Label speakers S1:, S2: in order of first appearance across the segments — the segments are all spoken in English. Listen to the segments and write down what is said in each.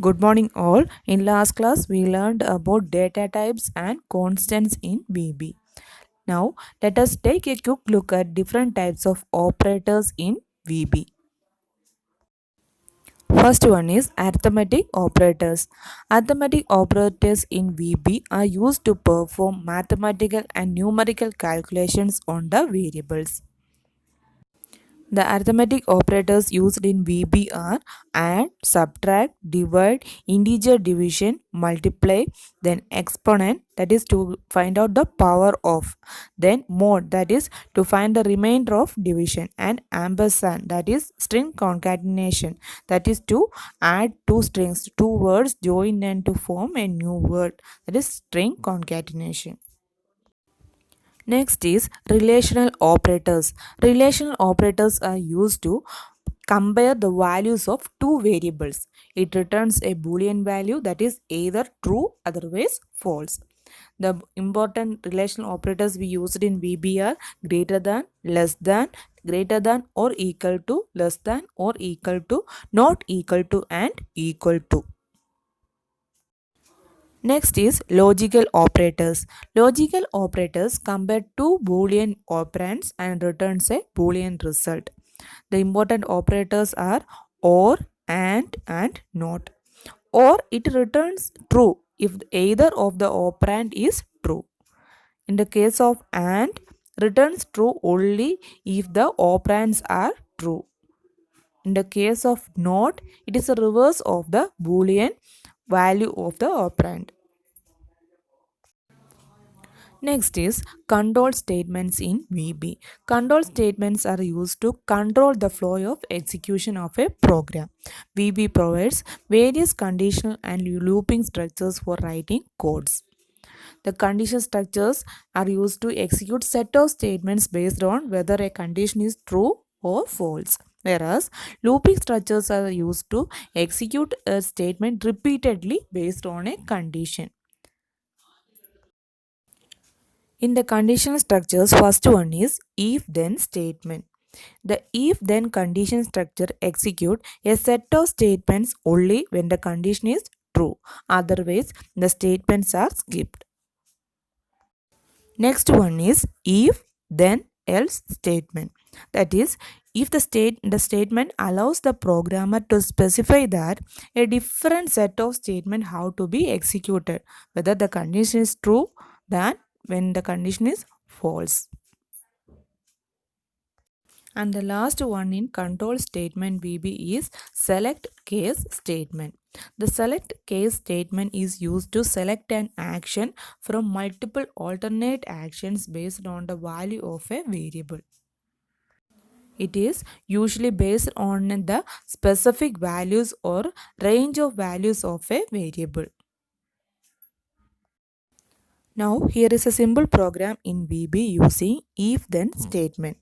S1: Good morning, all. In last class, we learned about data types and constants in VB. Now, let us take a quick look at different types of operators in VB. First one is arithmetic operators. Arithmetic operators in VB are used to perform mathematical and numerical calculations on the variables. The arithmetic operators used in VB are add, subtract, divide, integer division, multiply, then exponent, that is to find out the power of, then mod, that is to find the remainder of division, and ampersand, that is string concatenation, that is to add two strings, two words join and to form a new word, that is string concatenation. Next is relational operators. Relational operators are used to compare the values of two variables. It returns a boolean value that is either true, otherwise false. The important relational operators we used in VB are greater than or equal to, less than or equal to, not equal to, and equal to. Next is logical operators. Logical operators compare two Boolean operands and returns a Boolean result. The important operators are or, and not. Or it returns true if either of the operand is true. In the case of and, returns true only if the operands are true. In the case of not, it is a reverse of the Boolean value of the operand. Next is control statements in VB. Control statements are used to control the flow of execution of a program. VB provides various conditional and looping structures for writing codes. The condition structures are used to execute set of statements based on whether a condition is true or false. Whereas looping structures are used to execute a statement repeatedly based on a condition. In the conditional structures, first one is if then statement. The if then condition structure execute a set of statements only when the condition is true. Otherwise, the statements are skipped. Next one is if then else statement. That is, if the statement allows the programmer to specify that a different set of statement how to be executed, whether the condition is true than when the condition is false. And the last one in control statement VB is select case statement. The select case statement is used to select an action from multiple alternate actions based on the value of a variable. It is usually based on the specific values or range of values of a variable. Now, here is a simple program in VB using if then statement.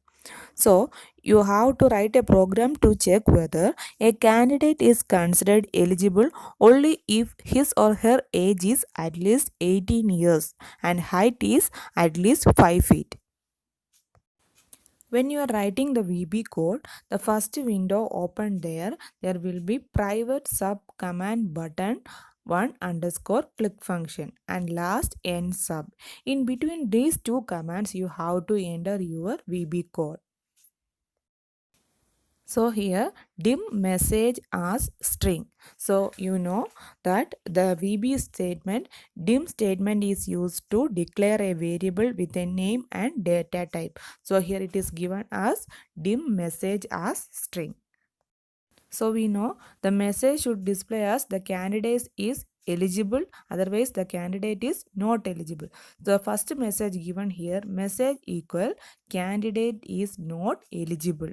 S1: So, you have to write a program to check whether a candidate is considered eligible only if his or her age is at least 18 years and height is at least 5 feet. When you are writing the VB code, the first window open there will be private sub command button one underscore click function and last end sub. In between these two commands, you have to enter your VB code. So here dim message as string. So you know that the VB statement dim statement is used to declare a variable with a name and data type. So here it is given as dim message as string. So we know the message should display as the candidate is eligible, otherwise the candidate is not eligible. The first message given here message equal candidate is not eligible.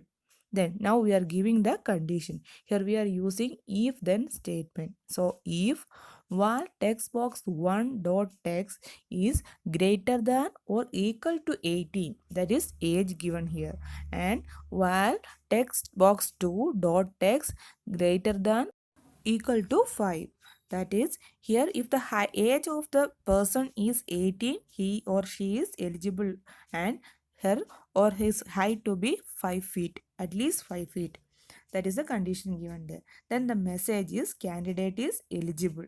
S1: Then now we are giving the condition. Here we are using if then statement. So if while text box 1 dot text is greater than or equal to 18, that is age given here, and while text box 2 dot text greater than equal to 5, that is here if the age of the person is 18, he or she is eligible and her or his height to be 5 feet, at least 5 feet. That is the condition given there. Then the message is candidate is eligible.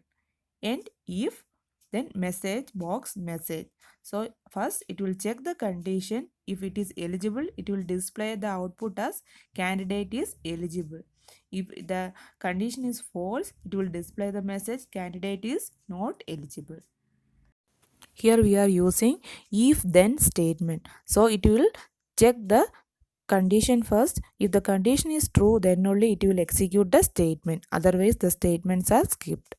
S1: And if, then message box message. So first it will check the condition. If it is eligible, it will display the output as candidate is eligible. If the condition is false, it will display the message candidate is not eligible. Here we are using if then statement. So it will check the condition first. If the condition is true, then only it will execute the statement. Otherwise the statements are skipped.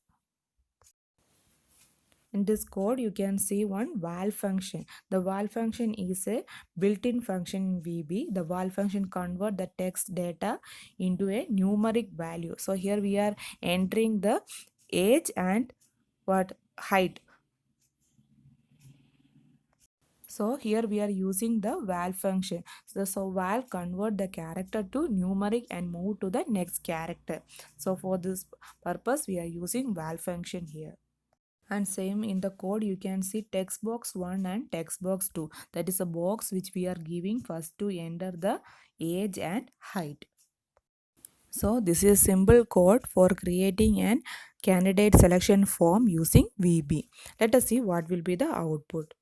S1: In this code, you can see one val function. The val function is a built-in function in VB. The val function convert the text data into a numeric value. So here we are entering the age and what height. So here we are using the val function. So val convert the character to numeric and move to the next character. So for this purpose, we are using val function here. And same in the code, you can see text box 1 and text box 2. That is a box which we are giving first to enter the age and height. So this is simple code for creating an candidate selection form using VB. Let us see what will be the output.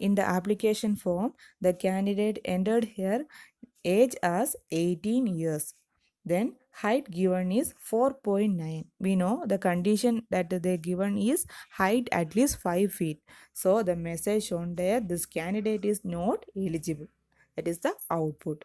S1: In the application form, the candidate entered here age as 18 years. Then height given is 4.9. We know the condition that they given is height at least 5 feet. So the message shown there, this candidate is not eligible. That is the output.